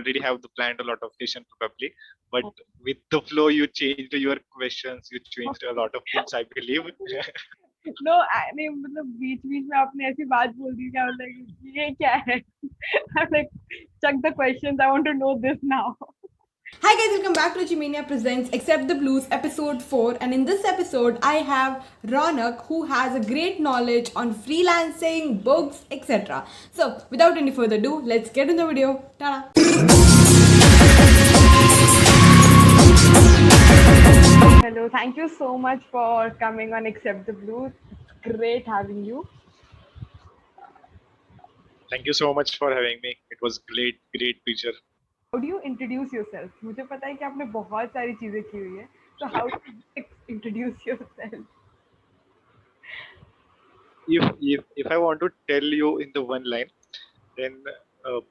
already have the planned a lot of question probably, but with the flow you changed your questions, you changed a lot of things, I believe. No, नहीं मतलब बीच बीच में आपने ऐसी बात बोल दी क्या मतलब ये क्या है? I'm like, check the questions. I want to know this now. Hi guys, welcome back to Chimenia Presents Accept the Blues episode 4, and in this episode I have Ronak who has a great knowledge on freelancing, books, etc. So without any further ado, let's get in the video. Ta-da! Hello, thank you so much for coming on Accept the Blues. Great having you. Thank you so much for having me. It was great feature. How do you introduce yourself? मुझे पता है कि आपने बहुत सारी चीजें की हुई है. So how do you introduce yourself? If I want to tell you in the one line, then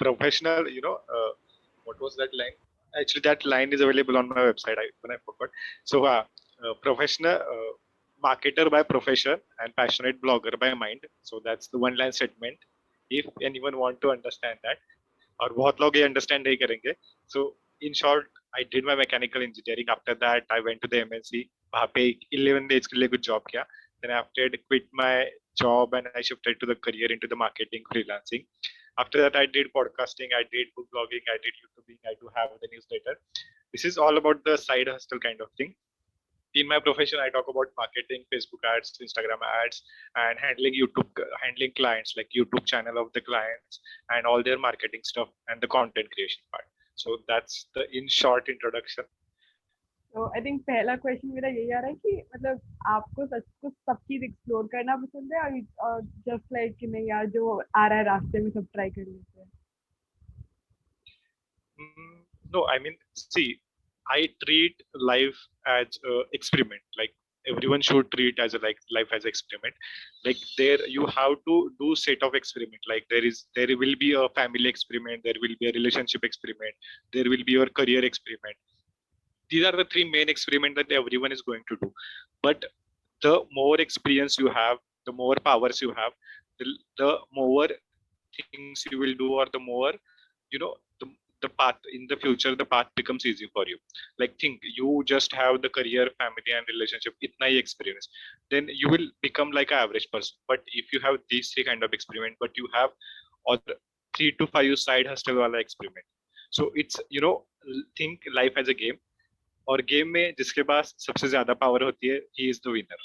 professional, what was that line? Actually, that line is available on my website. When I forgot. So, professional marketer by profession and passionate blogger by mind. So that's the one line statement. If anyone want to understand that, और बहुत लोग ये understand नहीं करेंगे. So in short, I did my mechanical engineering. After that, I went to the MNC. वहाँ पे 11 days के लिए कुछ job किया. Then after I quit my job and I shifted to the career into the marketing freelancing. After that, I did podcasting, I did book blogging, I did YouTubing, I do have the newsletter. This is all about the side hustle kind of thing. In my profession, I talk about marketing, Facebook ads, Instagram ads, and handling clients like YouTube channel of the clients and all their marketing stuff and the content creation part. So that's the in short introduction. So I think पहला question मेरा यही आ रहा है कि मतलब आपको सच कुछ सब चीज एक्सप्लोर करना पसंद है और जस्ट लाइक कि नहीं यार जो आ रहा है रास्ते में सब ट्राई कर लेते हैं. No, I mean, see, I treat life as a experiment. Like everyone should treat as a life as experiment. Like there, you have to do set of experiment. Like there will be a family experiment, there will be a relationship experiment, there will be your career experiment. These are the three main experiments that everyone is going to do. But the more experience you have, the more powers you have, the more things you will do, or the more, the path in the future, the path becomes easy for you. Like think, you just have the career, family and relationship, itna hi experience, then you will become like an average person. But if you have these three kind of experiment, but you have or 3 to 5 side hustle wala experiment. So it's, think life as a game. और game में जिसके पास सबसे ज्यादा power होती है, he is the winner.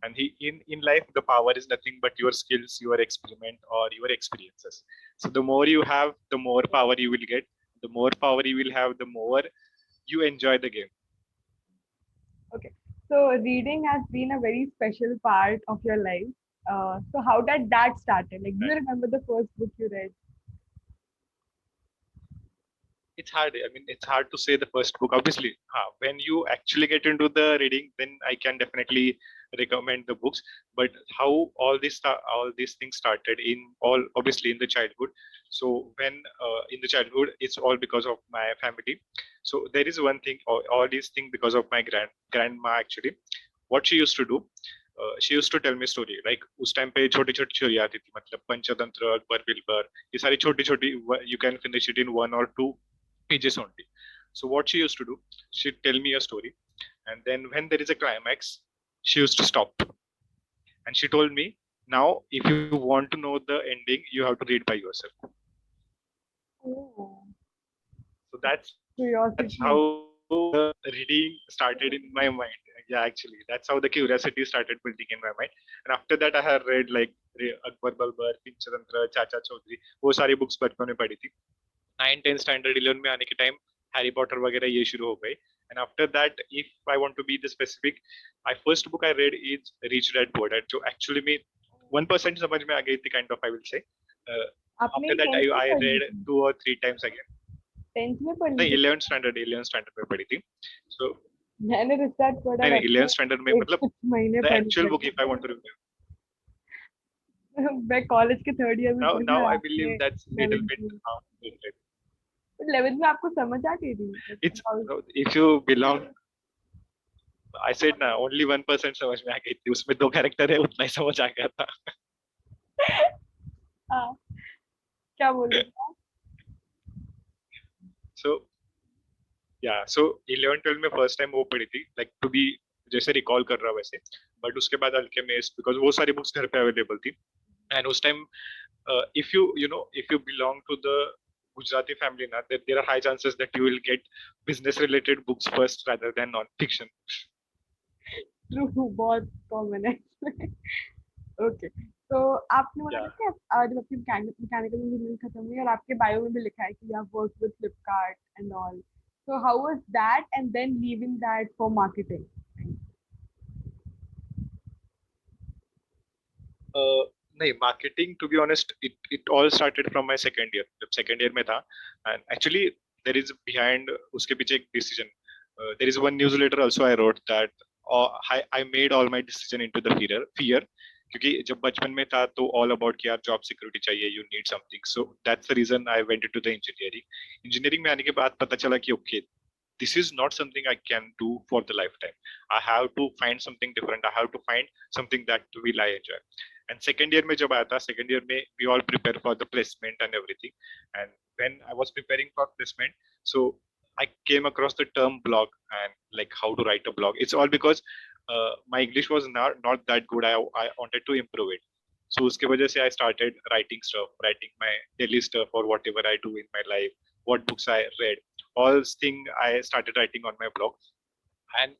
And in life, the power is nothing but your skills, your experiment, or your experiences. So the more you have, the more power you will get. The more power you will have, the more you enjoy the game. Okay, so reading has been a very special part of your life. So how did that started? Like, do you remember the first book you read? It's hard. I mean, it's hard to say the first book. Obviously, when you actually get into the reading, then I can definitely recommend the books. But how all these things started obviously in the childhood. So when in the childhood, it's all because of my family. So there is one thing, all these things because of my grandma actually. What she used to do, she used to tell me story. Like उस time पे छोटी छोटी story आती थी, मतलब पंचतंत्र, अकबर बिरबल, ये सारी छोटी छोटी, you can finish it in 1 or 2 pages only. So what she used to do, she'd tell me a story, and then when there is a climax, she used to stop, and she told me, now if you want to know the ending, you have to read by yourself. Oh. So that's Curiosity. how the reading started in my mind. Yeah, actually that's how the curiosity started building in my mind. And after that I have read like Akbar Balbar, Pinchatantra, Chacha Chaudhary, वो सारी books बचपन में पढ़ी थी. 9, 10 standard 11 में आने के time Harry Potter वगैरह ये शुरू हो गए. And after that, if I want to be the specific, my first book I read is rich dad poor dad, जो एक्चुअली में 1% समझ में आ गई थी, kind of I will say. After that I read 2 or 3 times again. 10th में पढ़ी? नहीं, 11th स्टैंडर्ड में पढ़ी थी. सो मैंने रिच डैड पुअर डैड नहीं, 11th स्टैंडर्ड में, मतलब the actual book if I want to remember. मैं कॉलेज के 3rd ईयर में पढ़ी. Now I believe that's little bit outdated. 11th में आपको समझ आ गई थी? It's if you belong, I said ना, only 1% समझ में आ गई थी. उसमें 2 कैरेक्टर है, उतना ही समझ आ गया था. हाँ, क्या बोल रहे थे? So yeah, so 11 12 में फर्स्ट टाइम वो पढ़ी थी, लाइक टू बी, जैसे रिकॉल कर रहा वैसे, बट उसके बाद अल्केमिस्ट, बिकॉज वो सारी बुक्स घर पे अवेलेबल थी. एंड उस time if if you belong to the Gujarati family, na, there are high chances that you will get business related books first rather than non-fiction. True, बहुत common है. Okay, तो आपने बोला ना Yeah. कि जब आपकी मैकेनिकल इंजीनियरिंग खत्म हुई और आपके बायो में भी लिखा है कि आप work with Flipkart and all, so how was that and then leaving that for marketing? नहीं, marketing to be honest, it all started from my second year. जब सेकंड ईयर में था, and actually there is behind उसके पीछे एक decision. There is one newsletter also I wrote that I made all my decision into the fear. क्योंकि जब बचपन में था तो ऑल अबाउट कि यार जॉब सिक्योरिटी चाहिए, you need something, so that's the reason I went into the engineering में आने के बाद पता चला कि okay, this is not something I can do for the lifetime. I have to find something different. I have to find something that will I enjoy. And second year में जब आया था, second year में we all prepare for the placement and everything. And when I was preparing for placement, so I came across the term blog and like how to write a blog. It's all because my English was not that good. I wanted to improve it. So उसके वजह से I started writing stuff, writing my daily stuff or whatever I do in my life, what books I read. All thing I started writing on my blog, and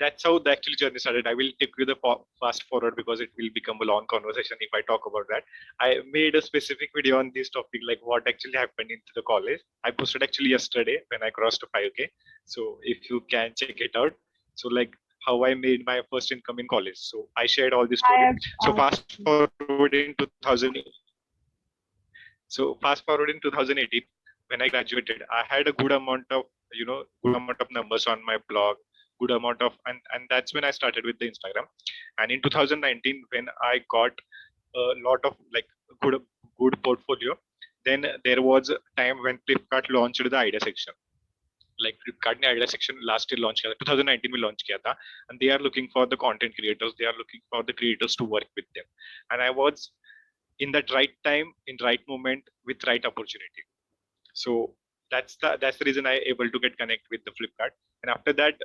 that's how the actual journey started. I will take you the fast forward because it will become a long conversation if I talk about that. I made a specific video on this topic, like what actually happened into the college. I posted actually yesterday when I crossed 5K. So if you can check it out. So like how I made my first income in college. So I shared all this story. So fast forward in 2000. So fast forward in 2018, when I graduated, I had a good amount of good amount of numbers on my blog, good amount of, and that's when I started with the Instagram. And in 2019, when I got a lot of like good portfolio, then there was a time when Flipkart launched the idea section. Like Flipkart ने idea section last year launch किया था, 2019 में launch किया था, and they are looking for the content creators, they are looking for the creators to work with them, and I was in that right time, in right moment, with right opportunity. So that's the reason I able to get connect with the Flipkart. And after that,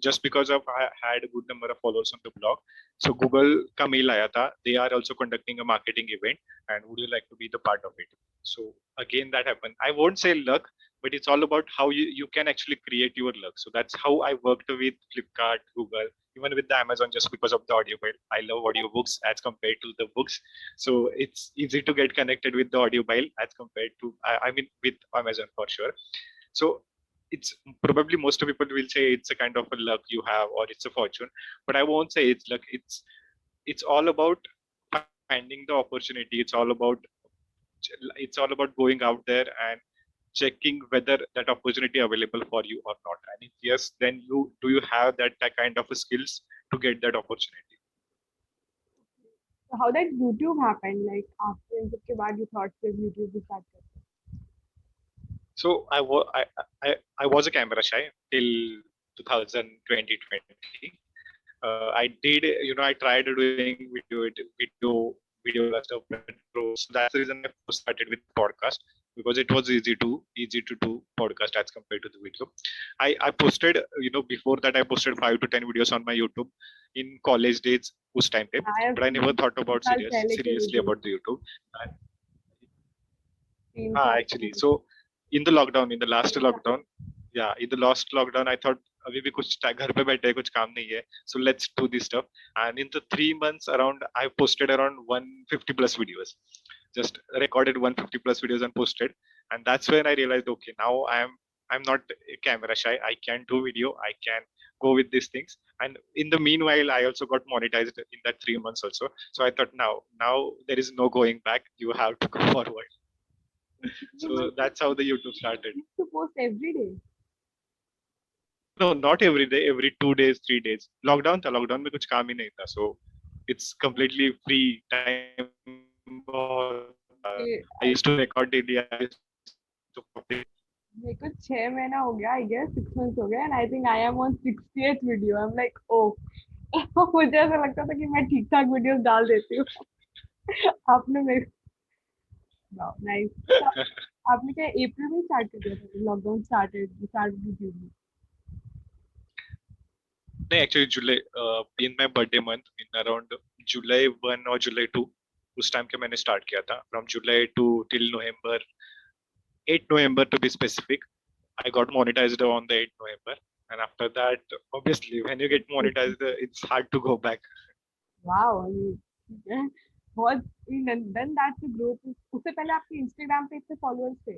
just because of I had a good number of followers on the blog, so Google ka mail aaya tha, they are also conducting a marketing event and would you like to be the part of it. So again that happened. I won't say luck, but it's all about how you can actually create your luck. So that's how I worked with Flipkart, Google, even with the Amazon, just because of the audiobook. I love audiobooks as compared to the books. So it's easy to get connected with the audiobook as compared to, I mean, with Amazon for sure. So it's probably most people will say it's a kind of a luck you have or it's a fortune, but I won't say it's luck. It's all about finding the opportunity. It's all about going out there and checking whether that opportunity available for you or not. And if yes, then you have that kind of skills to get that opportunity. So how that YouTube happened, like after इन सब के बाद you thought कि YouTube भी start करते हैं? So I was a camera shy till 2020. I did, I tried doing video stuff, but so that's the reason I first started with podcast, because it was easy to do podcast as compared to the video. I posted, before that I posted 5 to 10 videos on my YouTube in college days उस time पे, but I never thought about साल पहले के seriously video. about the YouTube. तीन साल Actually, पहले. so in the last lockdown, I thought अभी भी कुछ घर पे बैठे कुछ काम नहीं है, so let's do this stuff. And in the 3 months around, I posted around 150 plus videos, just recorded 150 plus videos and posted. And that's when I realized, okay, now I'm not camera shy, I can do video, I can go with these things. And in the meanwhile, I also got monetized in that 3 months also. So I thought now there is no going back, you have to go forward. So that's how the YouTube started. You used to post every day. No, not every day, every 2 days, 3 days. Lockdown था, lockdown में कुछ काम ही नहीं था. So it's completely free time. I used to record daily. I used to publish. मेरे को 6 महीना हो गया, I guess 6 months हो गया, and I think I am on 68th video. I'm like, oh, मुझे ऐसा लगता था कि मैं ठीक ठाक वीडियोस डाल देती हूँ. आपने मेरे, wow, nice. आपने क्या अप्रैल में स्टार्ट कर दिया था lockdown started with you? No, actually July in my birthday month in around July 1 or July 2 उस टाइम के मैंने स्टार्ट किया था from July to till November 8 November to be specific. I got monetized on the 8 November, and after that obviously when you get monetized it's hard to go back. Wow, ठीक है। बहुत then that's the growth. उससे पहले आपके Instagram पे इतने followers थे?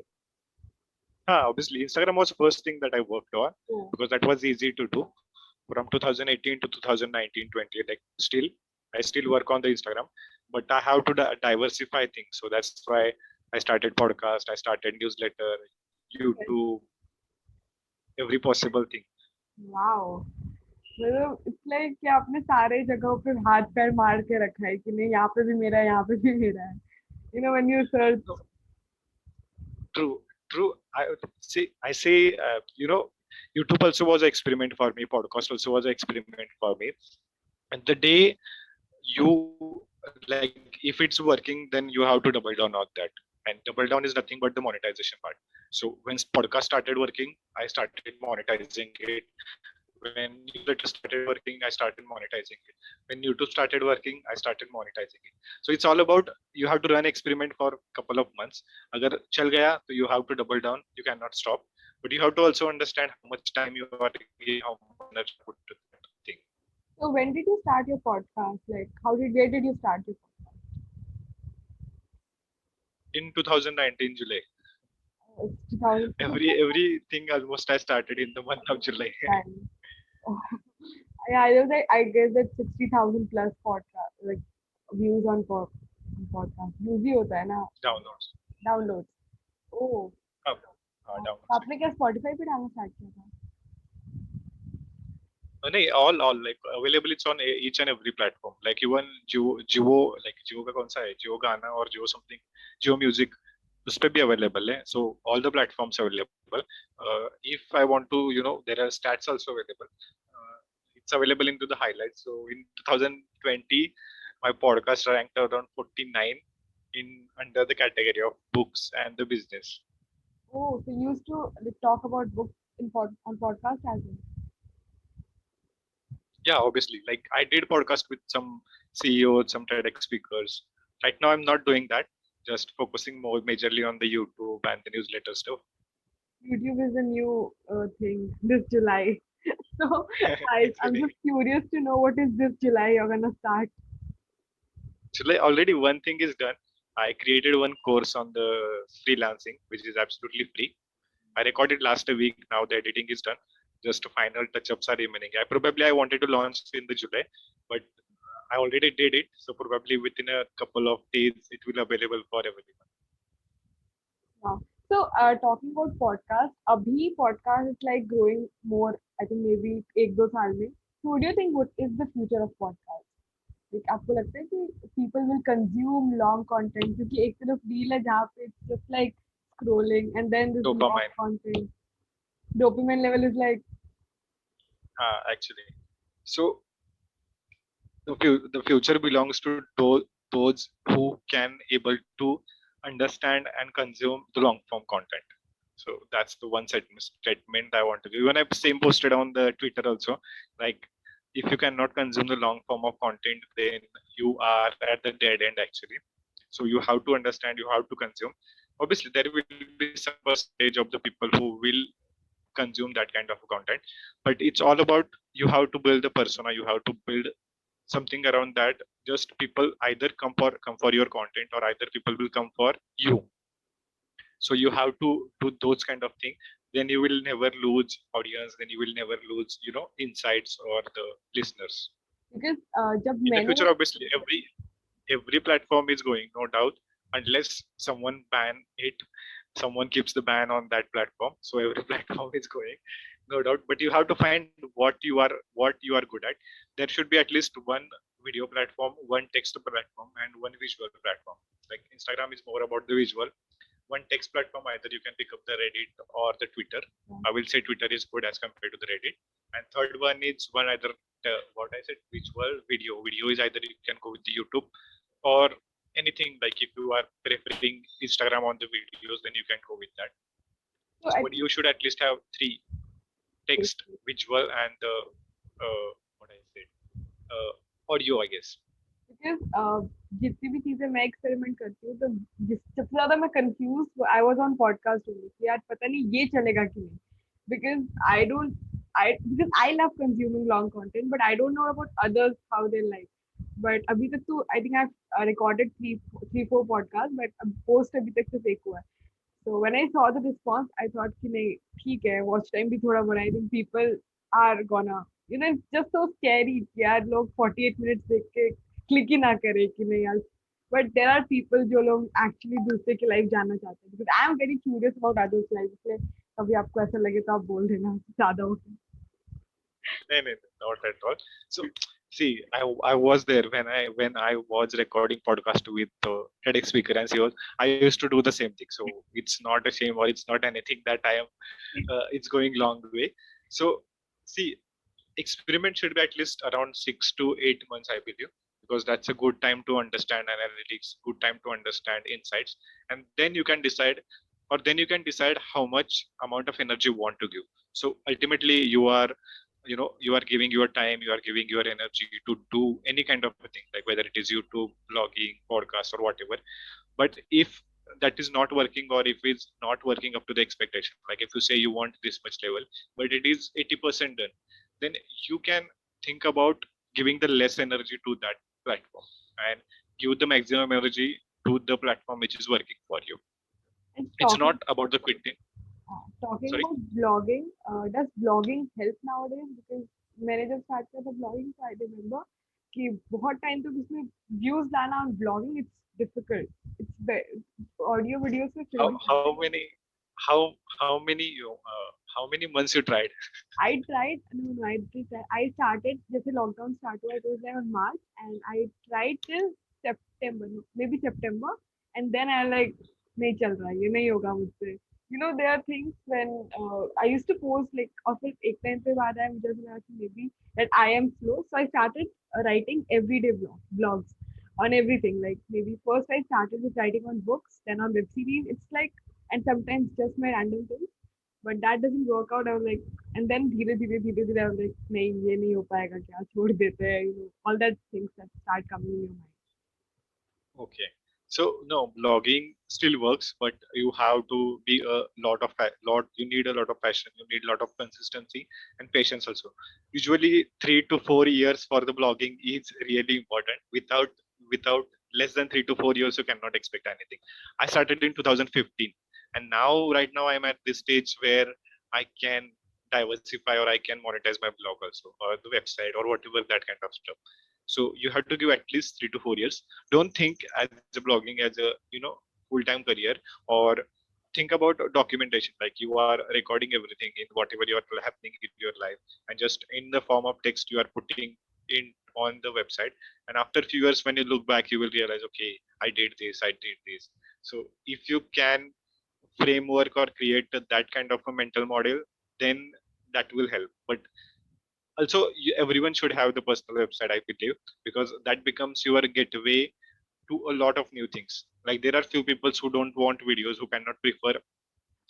Obviously Instagram was first thing that I worked on oh, because that was easy to do from 2018 to 2019 20, like still I still work on the Instagram, but I have to diversify things, so that's why I started podcast, I started newsletter, YouTube, every possible thing. Wow. मतलब it's like कि आपने सारे जगहों पे हाथ पैर मार के रखा है कि नहीं, यहाँ पे भी मेरा है, यहाँ पे भी मेरा है। You know when you search. No, true, true. I say you know, YouTube also was an experiment for me, podcast also was an experiment for me, and the day you, like, if it's working then you have to double down on that, and double down is nothing but the monetization part. So when podcast started working, I started monetizing it. When newsletter started working, I started monetizing it. When YouTube started working, I started monetizing it. So it's all about, you have to run experiment for a couple of months. Agar chal gaya to you have to double down, you cannot stop, but you have to also understand how much time you are giving, how much energy put to that thing. So when did you start your podcast? Like where did you start your podcast? In 2019 July. It's 2000. Everything almost I started in the month of July. Yeah, I guess that 60,000 plus podcast like views on podcast. Views ही होता है ना, Downloads. downloads. Oh, Downloads. आपने क्या Spotify पे डालना start किया था? No, all like available. It's on each and every platform. Like even Jio, like Jio का कौन सा है? Jio गाना और Jio something, Jio Music, उस पे भी available है. So all the platforms available. If I want to, there are stats also available. It's available into the highlights. So in 2020, my podcast ranked around 49 in under the category of books and the business. Oh, so you used to like, talk about books on podcast as well. Yeah, obviously, like I did podcast with some CEOs, some TEDx speakers. Right now I'm not doing that, just focusing more majorly on the YouTube and the newsletter stuff. YouTube is a new thing this July. So I'm Actually, just curious to know what is this July you're gonna start. so like already one thing is done. I created one course on the freelancing, which is absolutely free. I recorded last week. Now the editing is done, just final touch-ups are remaining. I wanted to launch in the July, but I already did it, so probably within a couple of days it will be available for everyone. Wow. So talking about podcast, abhi podcast is like growing more. I think maybe एक दो साल में. So what do you think? What is the future of podcast? Like आपको लगता है कि people will consume long content क्योंकि एक तरफ reel है जहाँ पे it's just like scrolling and then this long Dopamine, content. Dopamine level is like actually. So the future belongs to those who can able to understand and consume the long form content. So that's the one statement I want to give. Even I same posted on the Twitter also, like if you cannot consume the long form of content, then you are at the dead end actually. So you have to understand, you have to consume. Obviously there will be some percentage of the people who will consume that kind of content, but it's all about, you have to build the persona, you have to build something around that. Just people either come for your content, or either people will come for you. So you have to do those kind of thing, then you will never lose audience, then you will never lose insights or the listeners. because जब In the मैंने future obviously every platform is going, no doubt, unless someone ban it, someone keeps the ban on that platform, so every platform is going, no doubt, but you have to find what you are good at. There should be at least one video platform, one text platform, and one visual platform. Like Instagram is more about the visual. One text platform, either you can pick up the Reddit or the Twitter. I will say Twitter is good as compared to the Reddit. And third one is one either what I said, visual, video is either you can go with the YouTube, or anything like if you are preferring Instagram on the videos, then you can go with that. So I But you should at least have three: think text, visual, and the what I said, audio, I guess. because जितनी भी चीजें मैं experiment करती हूँ तो सबसे ज्यादा मैं confuse I was on podcast only कि यार पता नहीं ये चलेगा कि नहीं because I love consuming long content but I don't know about others how they like but अभी तक तो I think I've recorded three four podcasts but post अभी तक सिर्फ एक हुआ है. So when I saw the response, I thought कि नहीं ठीक है watch time भी थोड़ा बढ़ा. I think people are gonna it's just so scary कि यार लोग 48 minutes देख के click ही ना करे कि नहीं यार. But there are people जो लोग actually दूसरे की life जानना चाहते हैं because I am very curious about others' life. इसलिए कभी आपको ऐसा लगे तो आप बोल देना ज्यादा हो. No, no, no, not at all. So, see, I was there when I was recording podcast with the TEDx speaker, and I used to do the same thing. So it's not a shame or it's not anything that I am. It's going long way. So, see, experiment should be at least around 6 to 8 months, I believe, because that's a good time to understand analytics, good time to understand insights, and then you can decide, or then you can decide how much amount of energy you want to give. So ultimately, you are giving your time, you are giving your energy to do any kind of a thing, like whether it is YouTube, blogging, podcast, or whatever. But if that is not working, or if it's not working up to the expectation, like if you say you want this much level but it is 80% done, then you can think about giving the less energy to that platform and give the maximum energy to the platform which is working for you. And It's not about the quitting. talking Sorry. about blogging, does blogging help nowadays? Because मैंने जब start किया था blogging, so I remember कि बहुत time तक उसमें views लाना on blogging it's difficult. Audio videos में फिर how भी how चलता है. many how many months you tried? I tried, no, I did try. I started जैसे lockdown start हुआ, it was like on March, and I tried till September, no, maybe September, and then I like नहीं चल रहा, ये नहीं होगा मुझसे. There are things when I used to post like, और फिर एक time पे बाद आया मुझे लगा कि maybe that I am slow, so I started writing everyday blogs on everything. Like maybe first I started with writing on books, then on web series. It's like, and sometimes just my random things. But that doesn't work out. I was like, and then धीरे धीरे I was like, नहीं ये नहीं हो पाएगा क्या छोड़ देते हैं. All that things that start coming in your mind. Okay. So no, blogging still works, but you have to be a lot of lot. You need a lot of passion. You need a lot of consistency and patience also. Usually, 3 to 4 years for the blogging is really important. Without less than 3 to 4 years, you cannot expect anything. I started in 2015, and now right now I'm at this stage where I can diversify or I can monetize my blog also, or the website, or whatever that kind of stuff. So you have to give at least 3 to 4 years. Don't think as a blogging as a full-time career, or think about documentation, like you are recording everything in whatever you are happening in your life, and just in the form of text you are putting in on the website. And after a few years when you look back, you will realize, okay, I did this. So if you can framework or create that kind of a mental model, then that will help. But also, everyone should have the personal website, I believe, because that becomes your gateway to a lot of new things. Like there are few people who don't want videos, who cannot prefer,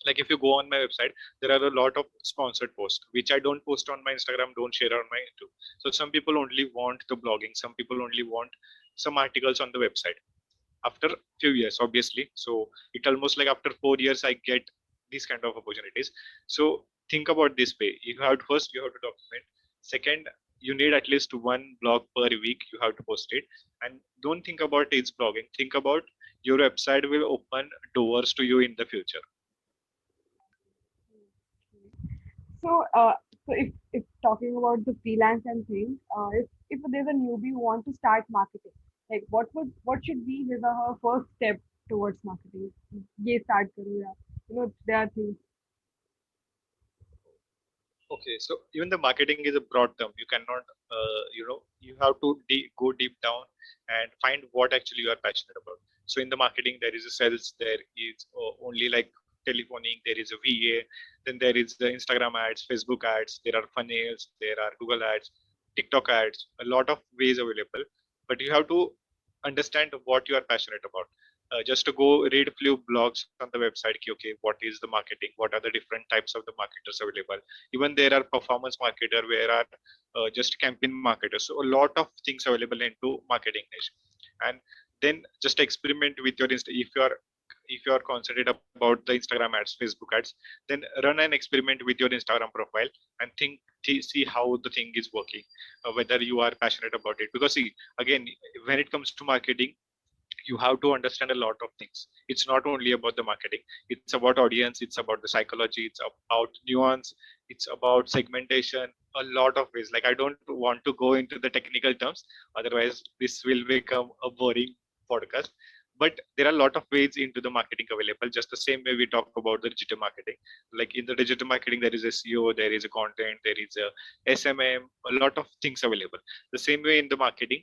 like if you go on my website, there are a lot of sponsored posts which I don't post on my Instagram, don't share on my YouTube. So some people only want the blogging, some people only want some articles on the website. After few years, obviously, so it almost like after 4 years I get these kind of opportunities. So think about this way: you have to, first you have to document, second you need at least one blog per week, you have to post it. And don't think about it's blogging, think about your website will open doors to you in the future. So, if talking about the freelance and things, if there's a newbie who wants to start marketing, like what should be his or her first step towards marketing? ये start करो या there are things. Okay, so even the marketing is a broad term. You cannot, you have to go deep down and find what actually you are passionate about. So in the marketing, there is a sales, there is only like telephoning, there is a VA, then there is the Instagram ads, Facebook ads, there are funnels, there are Google ads, TikTok ads, a lot of ways available. But you have to understand what you are passionate about. Just to go read a few blogs on the website. Okay, what is the marketing? What are the different types of the marketers available? Even there are performance marketer, where are just campaign marketers. So a lot of things available into marketing niche, and then just experiment with your if you are concentrated about the Instagram ads, Facebook ads, then run an experiment with your Instagram profile and see how the thing is working, whether you are passionate about it. Because see, again, when it comes to marketing, you have to understand a lot of things. It's not only about the marketing, it's about audience, it's about the psychology, it's about nuance, it's about segmentation, a lot of ways. Like, I don't want to go into the technical terms, otherwise this will become a boring podcast. But there are a lot of ways into the marketing available, just the same way we talk about the digital marketing. Like in the digital marketing, there is SEO, there is a content, there is a SMM, a lot of things available. The same way in the marketing,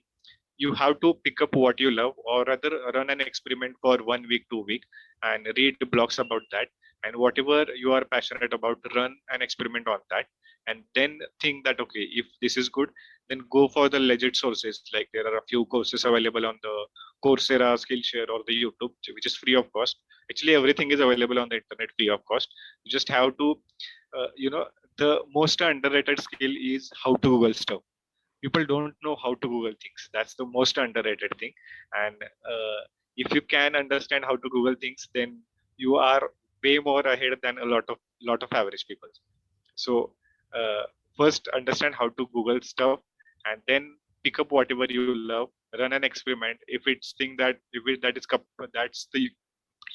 you have to pick up what you love, or rather run an experiment for 1 week, 2 week, and read blogs about that. And whatever you are passionate about, run an experiment on that, and then think that, okay, if this is good, then go for the legit sources. Like, there are a few courses available on the Coursera, Skillshare, or the YouTube, which is free of cost. Actually, everything is available on the internet free of cost. You just have to, the most underrated skill is how to Google stuff. People don't know how to Google things. That's the most underrated thing. And if you can understand how to Google things, then you are way more ahead than a lot of average people. So uh, first understand how to Google stuff, and then pick up whatever you love, run an experiment. If it's thing that if it, that is cup that's the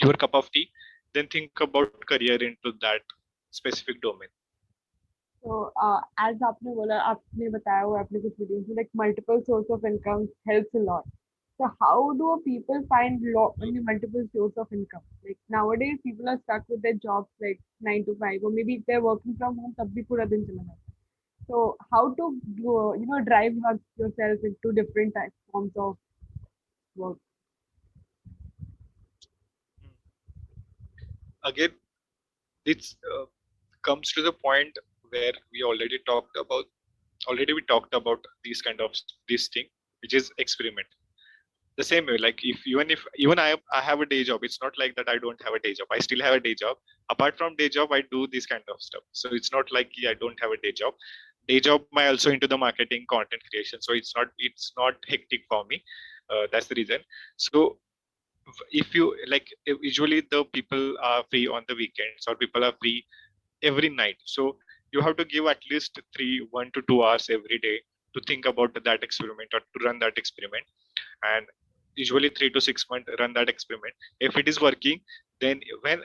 your cup of tea, then think about career into that specific domain. So as आपने बोला, आपने बताया वो आपने कुछ videos में, like multiple source of income helps a lot. So how do people find only multiple source of income? Like nowadays people are stuck with their jobs like 9 to 5, or maybe if they're working from home तब भी पूरा दिन चला जाता है. So how to do, drive yourself into different types forms of work? Again, this comes to the point where we talked about this thing, which is experiment. The same way, like, if even I have a day job. It's not like that I don't have a day job. I still have a day job. Apart from day job, I do this kind of stuff. So it's not like, yeah, I don't have a day job. Day job I also into the marketing, content creation. So it's not hectic for me. That's the reason. So if you like, usually the people are free on the weekends, or people are free every night. So you have to give at least 1 to 2 hours every day to think about that experiment, or to run that experiment. And usually 3 to 6 months run that experiment. If it is working, then when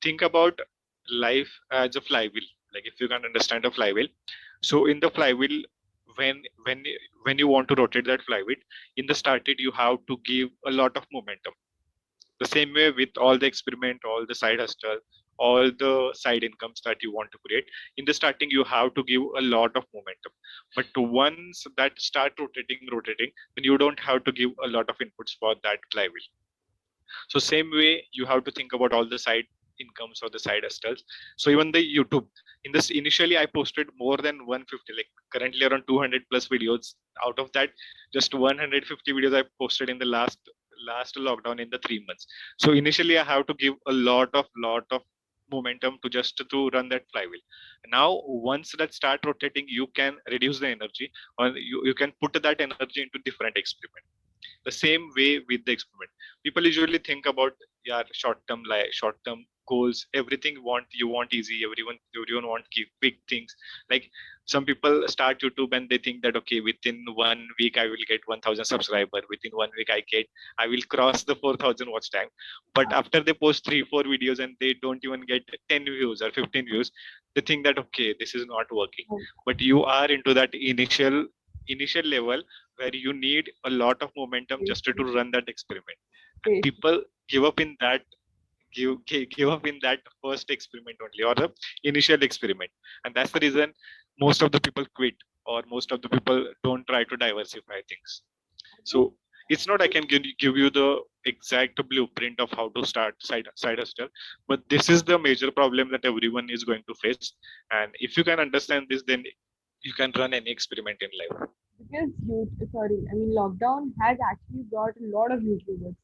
think about life as a flywheel. Like, if you can understand a flywheel, so in the flywheel, when you want to rotate that flywheel, in the started you have to give a lot of momentum. The same way with all the experiment, all the side hustle, all the side incomes that you want to create, in the starting you have to give a lot of momentum. But once that start rotating, then you don't have to give a lot of inputs for that flywheel. So same way, you have to think about all the side incomes or the side hustles. So even the YouTube, in this initially I posted more than 150, like currently around 200 plus videos. Out of that, just 150 videos I posted in the last lockdown in the 3 months. So initially I have to give a lot of momentum to run that flywheel. Now once that start rotating, you can reduce the energy, or you can put that energy into different experiment. The same way with the experiment, people usually think about, yeah, short term goals. Everything you want easy. Everyone want quick things. Like, some people start YouTube and they think that, okay, within 1 week I will get 1000 subscriber. Within 1 week I will cross the 4000 watch time. But after they post 3 4 videos and they don't even get 10 views or 15 views, they think that, okay, this is not working. But you are into that initial level where you need a lot of momentum just to run that experiment. And people give up in that give up in that first experiment only, or the initial experiment. And that's the reason most of the people quit, or most of the people don't try to diversify things. So it's not I can give you the exact blueprint of how to start side hustle, but this is the major problem that everyone is going to face. And if you can understand this, then you can run any experiment in life. because lockdown has actually brought a lot of YouTubers.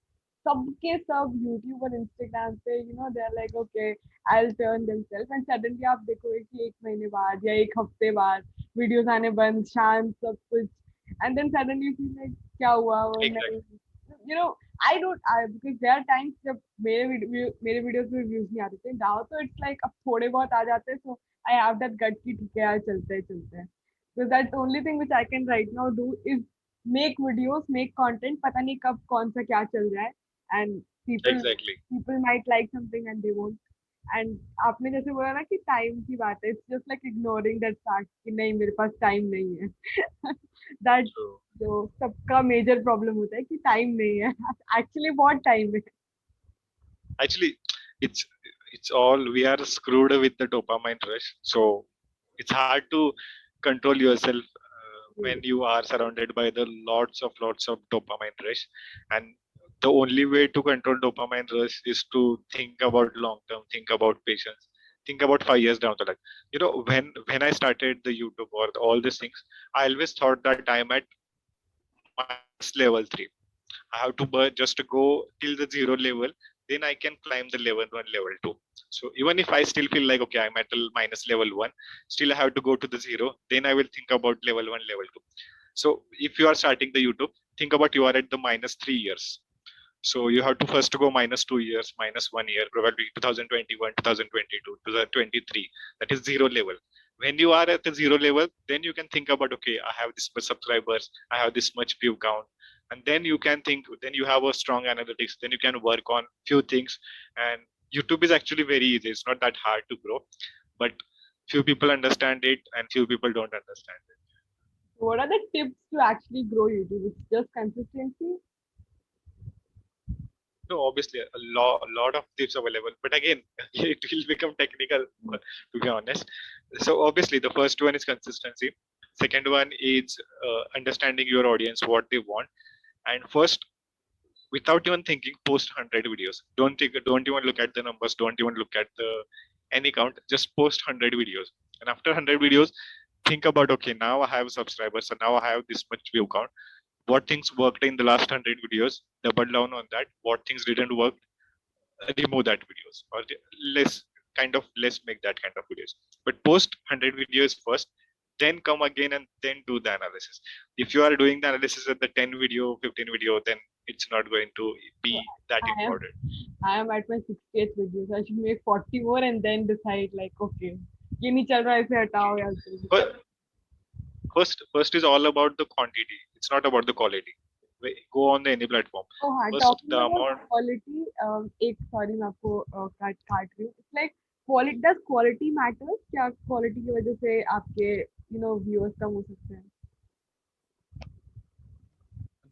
सबके सब YouTube और Instagram पे they're like okay I'll turn themselves and suddenly आप देखोगे कि एक महीने बाद या एक हफ्ते बाद वीडियोस आने बंद शांत सब कुछ and then suddenly you feel like क्या हुआ वो नहीं Exactly. I because there are times जब मेरे वीडियोस में व्यूज नहीं आते थे now तो it's like अब थोड़े बहुत आ जाते हैं so I have that gut कि ठीक है यार चलते हैं. So that's the only thing which I can right now do is make videos, make content. पता नहीं कब कौन सा क्या चल रहा है and Exactly. people might like something and they won't. And आपने जैसे बोला ना कि टाइम की बात है, it's just like ignoring that fact कि नहीं मेरे पास टाइम नहीं है. That So जो सबका मेजर प्रॉब्लम होता है कि टाइम नहीं है. Actually बहुत टाइम है. actually, it's it's all we are screwed with the dopamine rush. So it's hard to control yourself when you are surrounded by the lots of dopamine rush, and the only way to control dopamine rush is to think about long term, think about patience, think about 5 years down the line. When I started the YouTube or all these things, I always thought that I'm at minus level 3. I have to just go till the zero level, then I can climb the level 1, level 2. So even if I still feel like okay, I'm at minus level 1, still I have to go to the zero, then I will think about level 1, level 2. So if you are starting the YouTube, think about you are at the minus 3 years. So you have to first go minus 2 years, minus 1 year, probably 2021, 2022, 2023. That is zero level. When you are at the zero level, then you can think about okay, I have this much subscribers, I have this much view count, and then you can think. Then you have a strong analytics. Then you can work on few things. And YouTube is actually very easy. It's not that hard to grow, but few people understand it and few people don't understand it. What are the tips to actually grow YouTube? It's just consistency. No, obviously a lot of tips available, but again, it will become technical to be honest. So obviously, the first one is consistency. Second one is understanding your audience, what they want, and first, without even thinking, post 100 videos. Don't even look at the numbers. Don't even look at the any count. Just post 100 videos, and after 100 videos, think about okay, now I have subscribers, so now I have this much view count. What things worked in the last 100 videos, double down on that. What things didn't work, remove that videos, or less less make that kind of videos. But post 100 videos first, then come again and then do the analysis. If you are doing the analysis at the 10 video, 15 video, then it's not going to be So that I am important. I am at my 60th video, so I should make 40 more and then decide like okay ये नहीं चल रहा है इसे हटाओ या जो भी. But first is all about the quantity. It's not about the quality. Go on the any platform. तो हाँ First talking the about amount. quality एक sorry मैं आपको काट रही हूँ. It's like quality does quality matters? क्या quality की वजह से आपके viewers कम हो सकते हैं?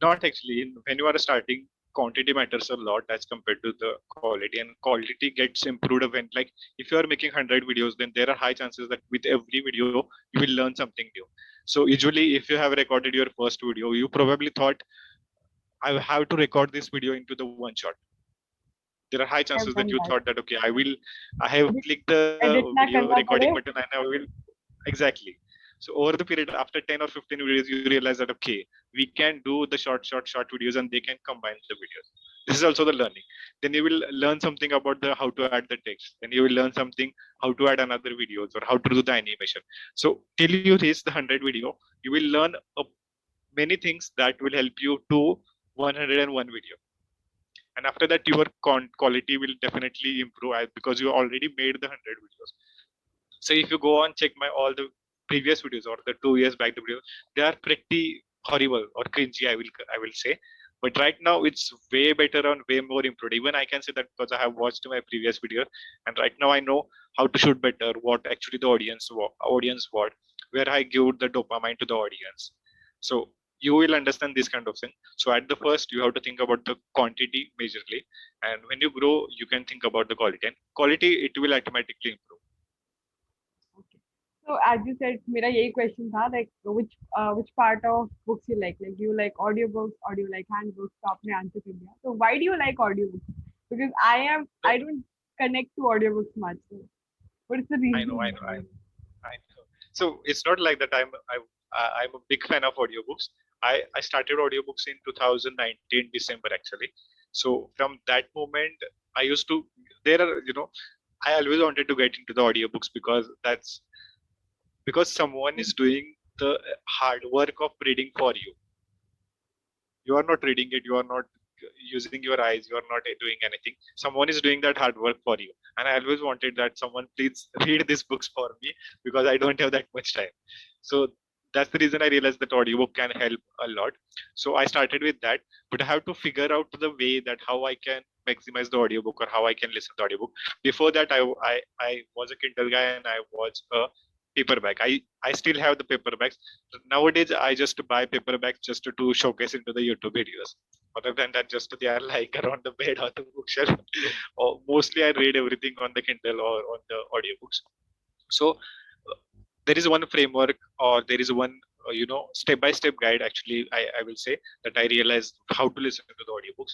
Not actually. When you are starting, quantity matters a lot as compared to the quality, and quality gets improved when, like, if you are making 100 videos, then there are high chances that with every video you will learn something new. So usually, if you have recorded your first video, you probably thought, I have to record this video into the one shot. There are high I chances have that done you that. thought that okay, I have Edit clicked the edit ना video करना recording पड़े. button and I will. Exactly. So over the period, after 10 or 15 videos, you realize that okay, we can do the short videos and they can combine the videos. This is also the learning. Then you will learn something about the how to add the text. Then you will learn something how to add another videos or how to do the animation. So till you reach the 100 video, you will learn many things that will help you to 101 video. And after that, your quality will definitely improve because you already made the 100 videos. So if you go on check my all the previous videos or the 2 years back the videos, they are pretty horrible or cringy, I will say. But right now it's way better and way more improved. Even I can say that because I have watched my previous video, and right now I know how to shoot better, what actually the audience what, where I give the dopamine to the audience. So you will understand this kind of thing. So at the first you have to think about the quantity majorly, and when you grow you can think about the quality, and quality it will automatically improve. Okay. So as you said, मेरा यही question था like which part of books you like? Like do you like audiobooks or do you like handbooks? तो आपने answer कर दिया. So why do you like audiobooks? Because No, I don't connect to audiobooks much. So what is the I know, reason I know, behind it? I know. So it's not like that I'm a big fan of audiobooks. I started audiobooks in 2019 December actually. So from that moment I used to, there are, I always wanted to get into the audiobooks because someone is doing the hard work of reading for you. You are not reading it, you are not using your eyes, you are not doing anything. Someone is doing that hard work for you, and I always wanted that someone please read these books for me because I don't have that much time. So that's the reason I realized that audiobook can help a lot. So I started with that, but I have to figure out the way that how I can maximize the audiobook or how I can listen to the audiobook. Before that I was a Kindle guy and I was a paperback. I still have the paperbacks. Nowadays I just buy paperbacks just to showcase into the YouTube videos. Other than that, just they are lying around the bed or the bookshelf. Or mostly I read everything on the Kindle or on the audiobooks. So there is one framework, or there is one step by step guide actually, I will say, that I realized how to listen to the audiobooks.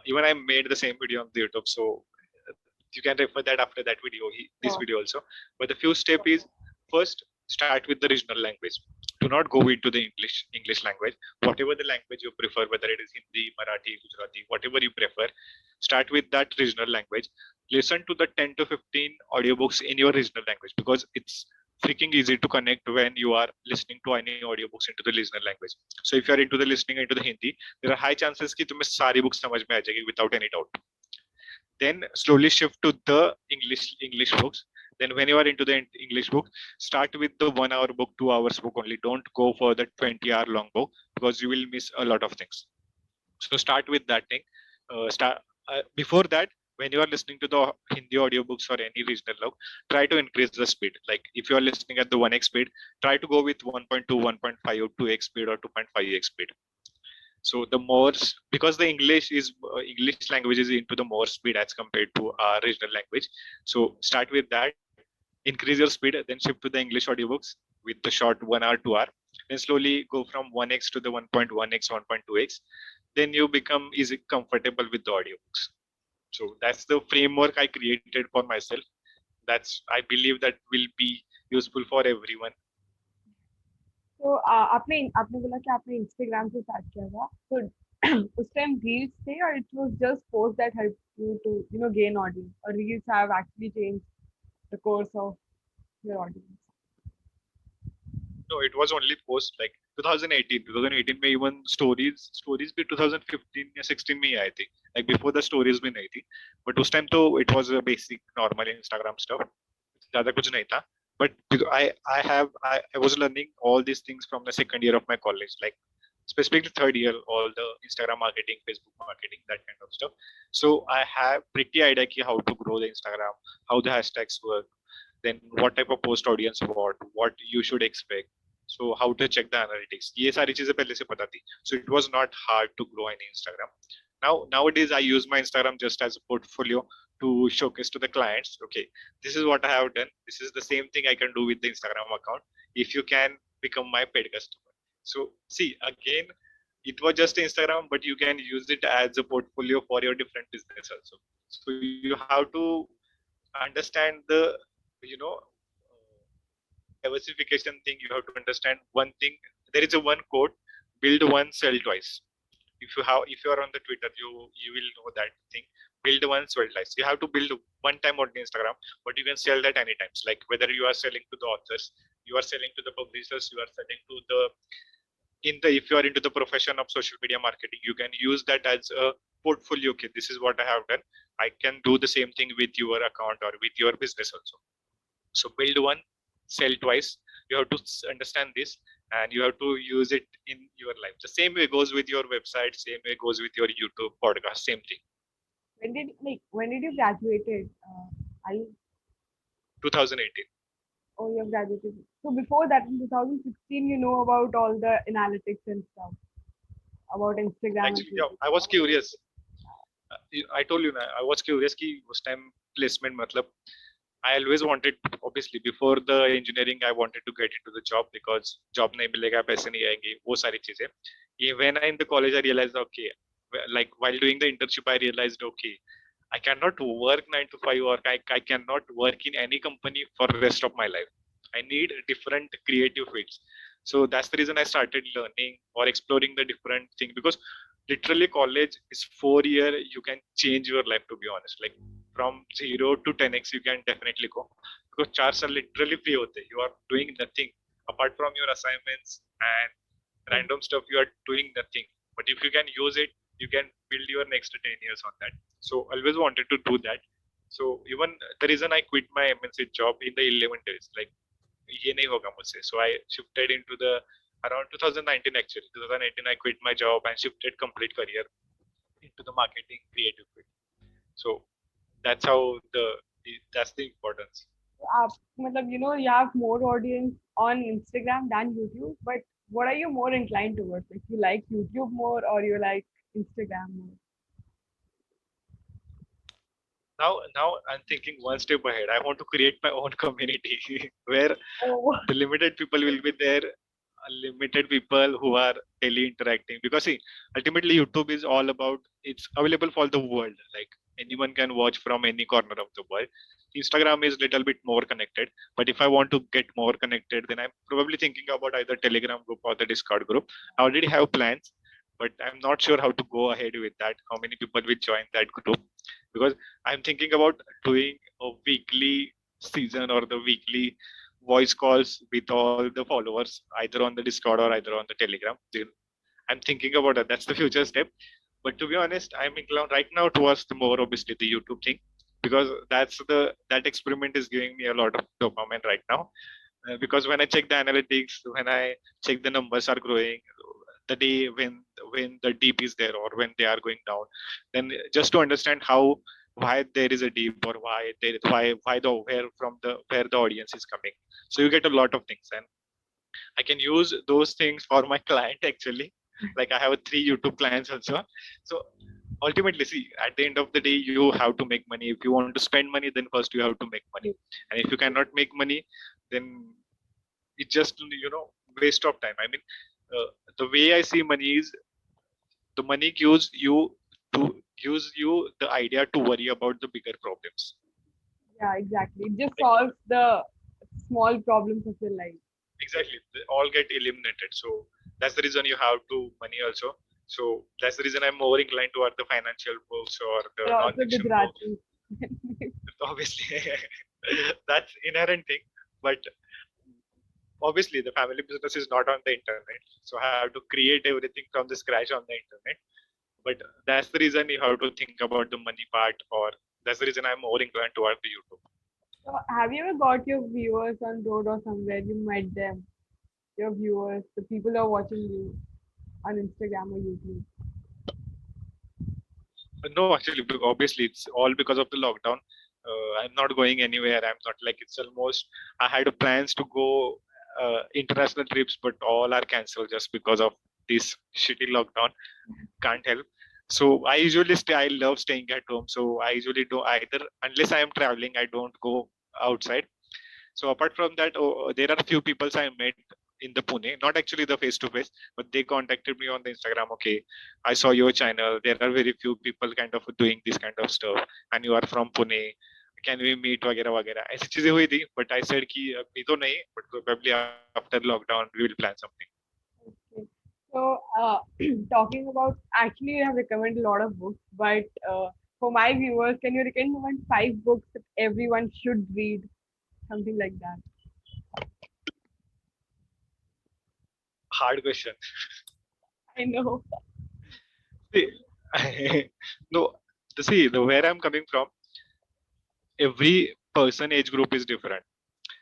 Even I made the same video on the YouTube, so you can refer that after that video, this Sure. video also. But the few step is, first start with the regional language. Do not go into the English language. Whatever the language you prefer, whether it is Hindi, Marathi, Gujarati, whatever you prefer, start with that regional language. Listen to the 10 to 15 audiobooks in your regional language, because it's freaking easy to connect when you are listening to any audiobooks into the regional language. So if you are into the listening into the Hindi, there are high chances कि तुम्हें सारी books समझ में आ जाएगी without any doubt. Then slowly shift to the English books. Then when you are into the English book, start with the 1 hour book, 2 hours book only. Don't go for the 20-hour long book, because you will miss a lot of things. So start with that thing. Start Before that, when you are listening to the Hindi audiobooks or any regional log, try to increase the speed. Like if you are listening at the 1x speed, try to go with 1.2, 1.5, or 2x speed, or 2.5x speed. So the more, because the English language is into the more speed as compared to our regional language. So start with that, increase your speed, then shift to the English audiobooks with the short 1 hour, 2 hour. Then slowly go from 1x to the 1.1x, 1.2x. Then you become easy comfortable with the audiobooks. So that's the framework I created for myself. That's, I believe, that will be useful for everyone. तो आपने आपने बोला कि आपने Instagram से start किया था, तो उस टाइम रील्स थे और it was just post that help you to gain audience, और reels have actually change the course of your audience? No, it was only post like 2018. 2018 में even stories भी 2015 या 16 में ही आई थी. Like before the stories भी नहीं थी. But उस time तो it was a basic normal Instagram stuff. ज़्यादा कुछ नहीं था. But I was learning all these things from the second year of my college, like specifically third year, all the Instagram marketing, Facebook marketing, that kind of stuff. So I have pretty idea ki how to grow the Instagram, how the hashtags work, then what type of post audience what you should expect. So how to check the analytics. ये सारी चीजें पहले से पता थी. So it was not hard to grow any Instagram. Nowadays I use my Instagram just as a portfolio to showcase to the clients. Okay, this is what I have done. This is the same thing I can do with the Instagram account. If you can become my paid customer. So see, again, it was just Instagram, but you can use it as a portfolio for your different business also. So you have to understand the, you know, diversification thing. You have to understand one thing. There is a one quote: build one, sell twice. If you are on the Twitter, you will know that thing. Build one, sell twice. You have to build one time on Instagram, but you can sell that any times. Like whether you are selling to the authors, you are selling to the publishers, you are selling to the, if you are into the profession of social media marketing, you can use that as a portfolio. Okay, this is what I have done. I can do the same thing with your account or with your business also. So build one, sell twice. You have to understand this, and you have to use it in your life. The same way goes with your website, same way goes with your YouTube podcast, same thing. When did you graduated? Are you 2018. Oh, you have graduated. So before that, in 2016, you know about all the analytics and stuff about Instagram and Actually, yeah, Facebook. I was curious. I told you, I was curious कि उस time placement मतलब, I always wanted, obviously before the engineering, I wanted to get into the job because job नहीं मिलेगा, पैसे नहीं आएंगे, वो सारी चीजें. When I in the college, I realized, okay, like while doing the internship, I realized, okay, I cannot work 9 to 5, or I cannot work in any company for the rest of my life. I need different creative fields. So that's the reason I started learning or exploring the different thing, because literally college is 4 year. You can change your life, to be honest. Like from 0 to 10x, you can definitely go, because charts are literally free. Hote. You are doing nothing apart from your assignments and random stuff. You are doing nothing. But if you can use it, you can build your next 10 years on that. So always wanted to do that. So even the reason I quit my MNC job in the 11 days, like ये नहीं होगा मुझसे. So I shifted into the around 2019 actually. 2018 I quit my job and shifted complete career into the marketing creative field. So that's how that's the importance. आप मतलब you have more audience on Instagram than YouTube, but what are you more inclined towards? Like you like YouTube more or you like Instagram more? Now I'm thinking one step ahead. I want to create my own community where Oh, the limited people will be there, limited people who are daily interacting, because see, ultimately YouTube is all about, it's available for the world, like anyone can watch from any corner of the world. Instagram is little bit more connected, but if I want to get more connected, then I'm probably thinking about either Telegram group or the Discord group. I already have plans, but I'm not sure how to go ahead with that, how many people will join that group, because I'm thinking about doing a weekly season or the weekly voice calls with all the followers, either on the Discord or either on the Telegram. I'm thinking about that. That's the future step. But to be honest, I'm inclined right now towards the more obviously the YouTube thing, because that experiment is giving me a lot of dopamine right now. Because when I check the analytics, when I check the numbers are growing, the day when the deep is there or when they are going down, then just to understand how, why there is a deep, or why the where the audience is coming. So you get a lot of things, and I can use those things for my client actually. Like I have three YouTube clients also. So ultimately, see, at the end of the day, you have to make money. If you want to spend money, then first you have to make money. And if you cannot make money, then it's just waste of time. I mean, the way I see money is, the money gives you the idea to worry about the bigger problems. yeah, exactly. It just Like solves the small problems of your life. exactly, they all get eliminated. So that's the reason you have to money also. So that's the reason I'm more inclined toward the financial books or the You're also non-fiction books. Gujarati. Obviously, that's inherent thing, but obviously the family business is not on the internet, so I have to create everything from the scratch on the internet. But that's the reason you have to think about the money part, or that's the reason I'm more inclined toward the YouTube. So have you ever got your viewers on road or somewhere? You met them, your viewers, the people who are watching you on Instagram or YouTube. No, actually, obviously, it's all because of the lockdown. I'm not going anywhere. I'm not, like, it's almost, I had plans to go international trips, but all are cancelled just because of this shitty lockdown. Can't help. So I usually stay. I love staying at home. So I usually do either, unless I am traveling, I don't go outside. So apart from that, there are a few people I met in the Pune, not actually the face to face, but they contacted me on the Instagram. Okay, I saw your channel. There are very few people kind of doing this kind of stuff, and you are from Pune. Can we meet वगैरह वगैरह ऐसी चीजें हुई थी, but I said कि अभी तो नहीं, but probably after lockdown we will plan something. Okay. So, talking about actually, you have recommended a lot of books, but for my viewers, can you recommend 5 books that everyone should read? Something like that. Hard question. I know. See, no, see, the where I'm coming from, every person age group is different.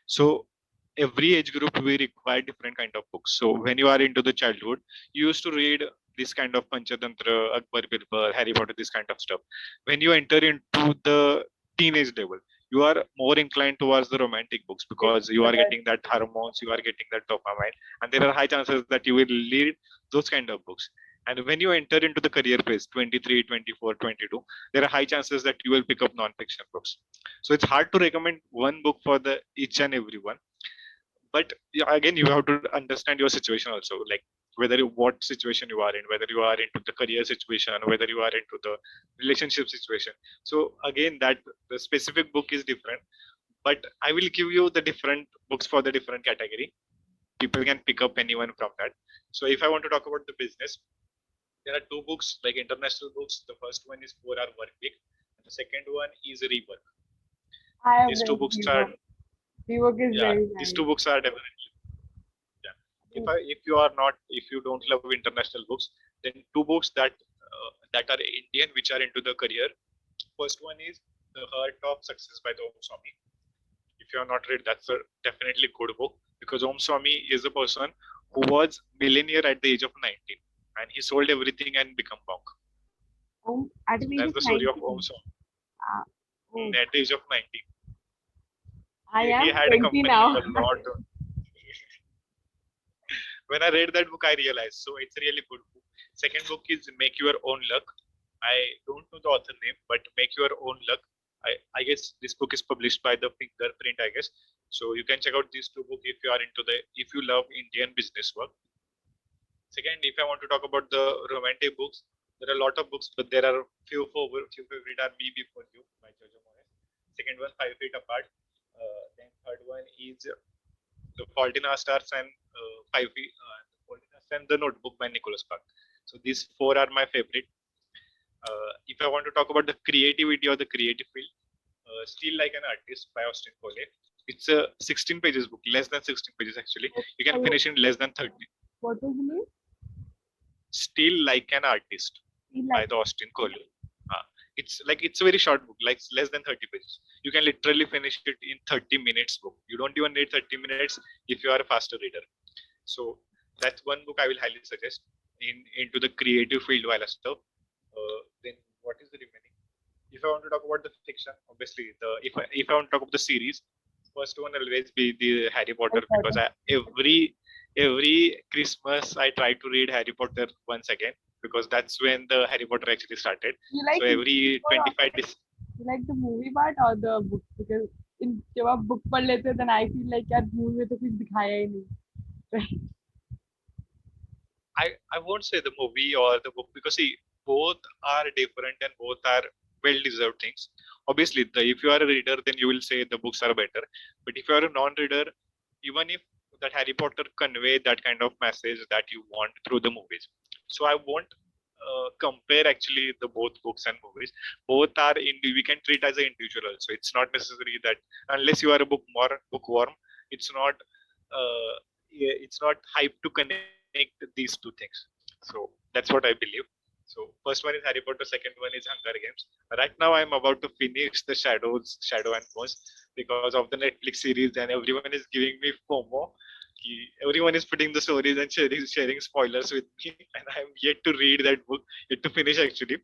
So every age group we require different kind of books. So when you are into the childhood, you used to read this kind of Panchatantra, Akbar Birbal, Harry Potter, this kind of stuff. When you enter into the teenage level, you are more inclined towards the romantic books, because you are getting that hormones, you are getting that dopamine, and there are high chances that you will read those kind of books. And when you enter into the career phase, 23, 24, 22, there are high chances that you will pick up non-fiction books. So it's hard to recommend one book for the each and every one. But yeah, again, you have to understand your situation also, like what situation you are in, whether you are into the career situation, whether you are into the relationship situation. So again, that the specific book is different. but I will give you the different books for the different category. People can pick up anyone from that. So if I want to talk about the business, there are two books like international books. The first one is 4 Hour Work Week, and the second one is Rework. I have These two read books are, Rework. Rework is yeah, very these nice. two books are definitely, yeah. If you are not, if you don't love international books, then two books that are Indian, which are into the career. First one is The Heart of Success by the Om Swami. If you have not read, that's a definitely good book, because Om Swami is a person who was millionaire at the age of 19, and he sold everything and become monk. At So an age that's of the story of Om 19. Swami. Uh, oh, At the age of 19, I he am had a 20 company, now. a lot. When I read that book, I realized. So it's a really good book. Second book is Make Your Own Luck. I don't know the author name, but Make Your Own Luck. I guess this book is published by the Fingerprint, I guess. So you can check out these two books if you are into the, if you love Indian business work. Second, if I want to talk about the romantic books, there are a lot of books, but there are few favorite are Me Before You by Jojo Moyes. Second one, 5 Feet Apart. Then third one is The Fault in Our Stars and 5 Feet, The Fault in Our Stars and The Notebook by Nicholas Spark. So these four are my favorite. If I want to talk about the creativity or the creative field, Still Like an Artist by Austin Coley. It's a 16 pages book, less than 16 pages actually. You can finish in less than 30. What was the name? Still Like an Artist Feel by like the Austin Coley. It's a very short book, like less than 30 pages. You can literally finish it in 30 minutes book. You don't even need 30 minutes if you are a faster reader. So that's one book I will highly suggest into the creative field while stuff. Then what is the remaining? If I want to talk about the fiction, obviously if I want to talk about the series, first one will always be the Harry Potter, because every Christmas I try to read Harry Potter once again, because that's when the Harry Potter actually started. you like So every 25 you like the movie part or the book? Because in जब आप book पढ़ लेते हैं, then I feel like यार movie में तो कुछ दिखाया ही नहीं. I won't say the movie or the book, because see, both are different and both are well deserved things. Obviously, if you are a reader, then you will say the books are better. But if you are a non-reader, even if that Harry Potter convey that kind of message that you want through the movies, so I won't compare actually the both books and movies. Both are we can treat as an individual. So it's not necessary that unless you are a bookworm, it's not it's not hype to connect these two things. So that's what I believe. So first one is Harry Potter, second one is Hunger Games. Right now I'm about to finish the Shadow and Bones, because of the Netflix series, and everyone is giving me FOMO. Everyone is putting the stories and sharing spoilers with me, and I'm yet to read that book, yet to finish actually.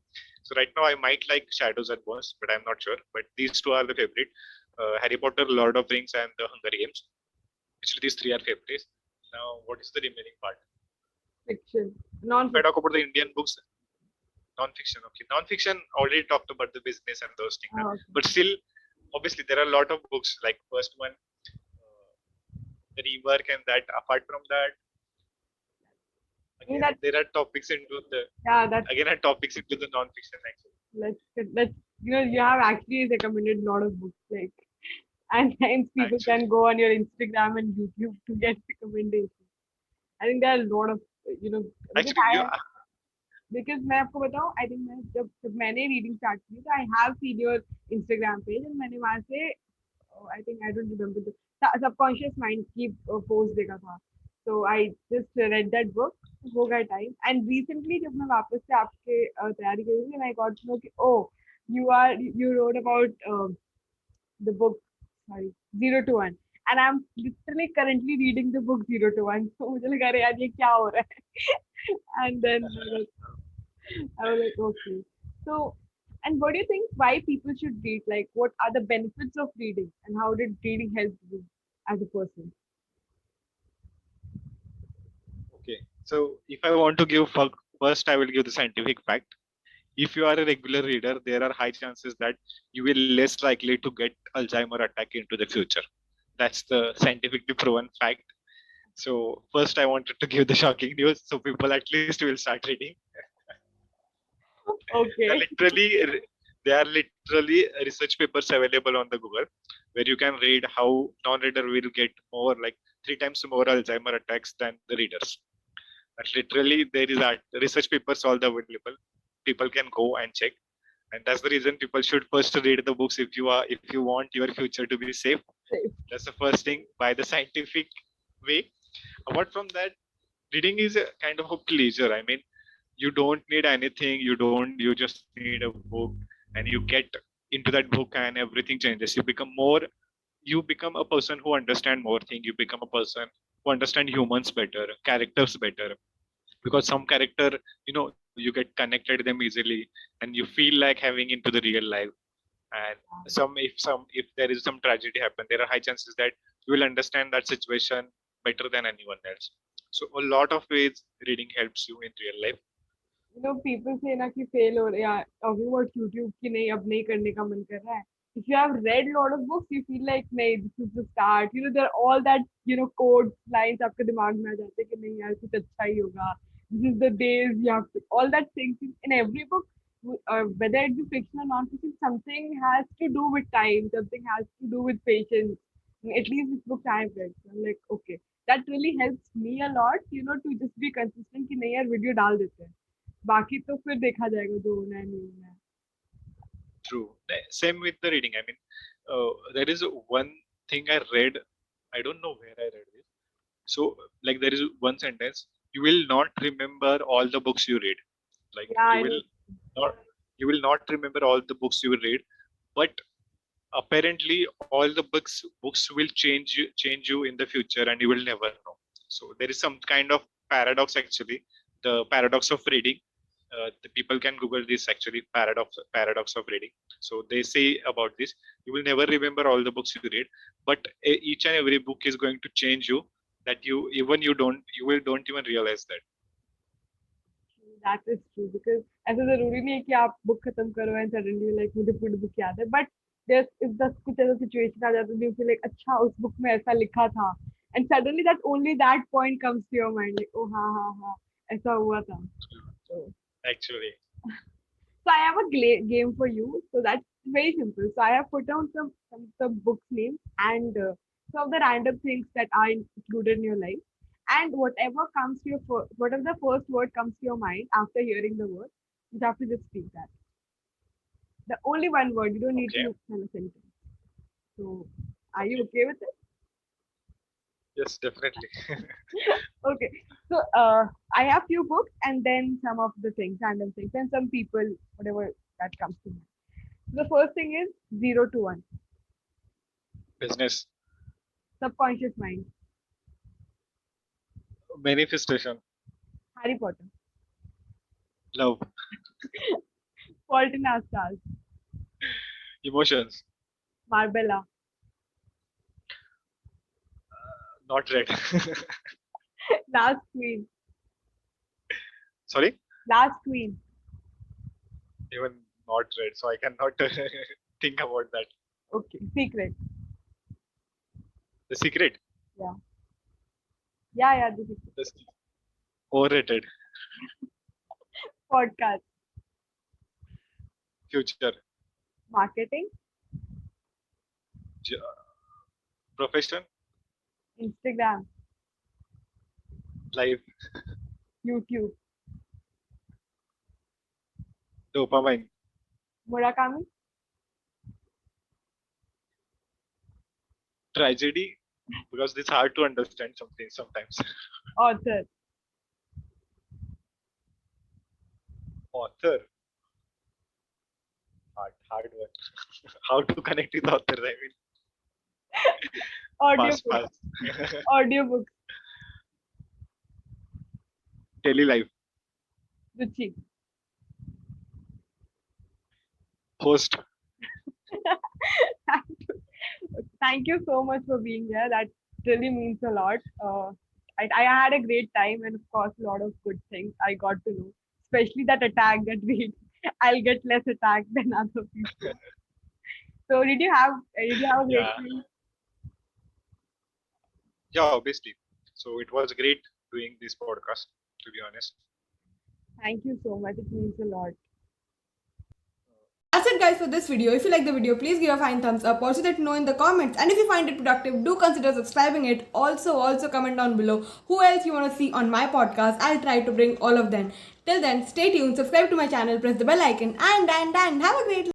So right now I might like Shadows and Bones, but I'm not sure. But these two are the favorite: Harry Potter, Lord of Rings, and the Hunger Games. Actually, these three are favorites. Now, what is the remaining part? Fiction, If I non-fiction. talk about the Indian books, non-fiction. Okay, non-fiction already talked about the business and those things, Okay. but still, obviously, there are a lot of books. Like first one, the rework, and that. Apart from that, again, That there are topics into the that's again are topics into the non-fiction actually. let's you have actually recommended a lot of books like, and hence people Actually, can go on your Instagram and YouTube to get recommendations. I think there are a lot of because actually, you. because मैं आपको बताऊं, I think मैं जब मैंने reading start की तो I have seen your Instagram page and मैंने वहाँ से I think I don't remember the subconscious mind की post देखा था. So I just read that book. हो गया time. And recently जब मैं वापस से आपके तैयारी कर रही थी, and I got to know कि oh you wrote about the book, sorry, 0 to 1, and I'm literally currently reading the book 0 to 1. So मुझे लगा अरे यार ये क्या हो रहा है. And then I was like, okay. So, and what do you think why people should read? Like, what are the benefits of reading, and how did reading help you as a person? Okay, so if I want to give first, I will give the scientific fact. If you are a regular reader, there are high chances that you will less likely to get Alzheimer attack into the future. That's the scientifically proven fact. So first, I wanted to give the shocking news, so people at least will start reading. Okay. Literally, They are literally research papers available on the Google, where you can read how non-reader will get more, like 3 times more Alzheimer attacks than the readers. But literally there is research papers all available. People can go and check, and that's the reason people should first read the books if you want your future to be safe. Safe. That's the first thing, by the scientific way. Apart from that, reading is a kind of a pleasure. I mean, you don't need anything. You just need a book, and you get into that book and everything changes. You become a person who understand more things. You become a person who understand humans better, characters better, because some character, you get connected them easily, and you feel like having into the real life. And if there is some tragedy happen, there are high chances that you will understand that situation better than anyone else. So a lot of ways reading helps you in real life. People say ना कि fail हो रहे हैं talking about YouTube कि नहीं अब नहीं करने का मन कर रहा है. If you have read a lot of books, you feel like नहीं, this is the start. There are all that quotes, lines आपके दिमाग में आ जाते हैं कि नहीं यार कुछ अच्छा ही होगा. This is the days you have to, all that things in every book, whether it be fiction or non-fiction, something has to do with time, something has to do with patience. At least this book I've read. So I'm like, okay, that really helps me a lot, to just be consistent कि नहीं यार video डाल देते हैं. बाकी तो फिर देखा जाएगा जो होना है नहीं होना है. True. Same with the reading. I mean, there is one thing I read. I don't know where I read this. So, like, there is one sentence: you will not remember all the books you read. Like, Yeah, I know. not you will not remember all the books you read, but apparently all the books will change you in the future, and you will never know. So there is some kind of paradox, actually, the paradox of reading. The people can Google this, actually, paradox of reading. So they say about this: you will never remember all the books you read, but each and every book is going to change you, that you don't even realize that. That is true because ऐसा जरूरी नहीं है कि आप book खत्म करो and suddenly like मुझे पूरी बुक याद है, but there's if the कुछ ऐसा situation आ जाता है you feel like अच्छा उस बुक में ऐसा लिखा था, and suddenly that only that point comes to your mind like oh हाँ ऐसा हुआ था. So Actually, So I have a game for you. So that's very simple. So I have put down some books names and some of the random things that are included in your life. And whatever comes to your whatever the first word comes to your mind after hearing the word, you have to just speak that. The only one word. You don't need okay. to tell a sentence. So are you okay with it? Yes, definitely. Okay. So I have few books and then some of the things, random things, and some people, whatever that comes to mind. The first thing is 0 to 1. Business. Subconscious mind. Manifestation. Harry Potter. Love. Fault in Our Stars. Emotions. Marbella. Not read. Last Queen. Sorry. Last Queen. Even not read, so I cannot think about that. Okay. Secret. The Secret. Yeah. Yeah. The secret. The Overrated. Podcast. Future. Marketing. J- Profession. Instagram. Life. YouTube. Dopamine. Murakami. Tragedy. Because it's hard to understand something sometimes. Author. Author. Hard one. How to connect with author? I mean, Audiobook. pass. Audiobook. Daily life. Ruchi. Host. Thank you so much for being here. That really means a lot. I had a great time and of course a lot of good things I got to know, especially that attack that we I'll get less attacked than other people. So did you have a great Yeah. time? Yeah, obviously. So it was great doing this podcast, to be honest. Thank you so much. It means a lot. That's it guys for this video. If you like the video, please give a fine thumbs up. Also let me know in the comments. And if you find it productive, do consider subscribing it. Also comment down below who else you want to see on my podcast. I'll try to bring all of them. Till then, stay tuned, subscribe to my channel, press the bell icon and have a great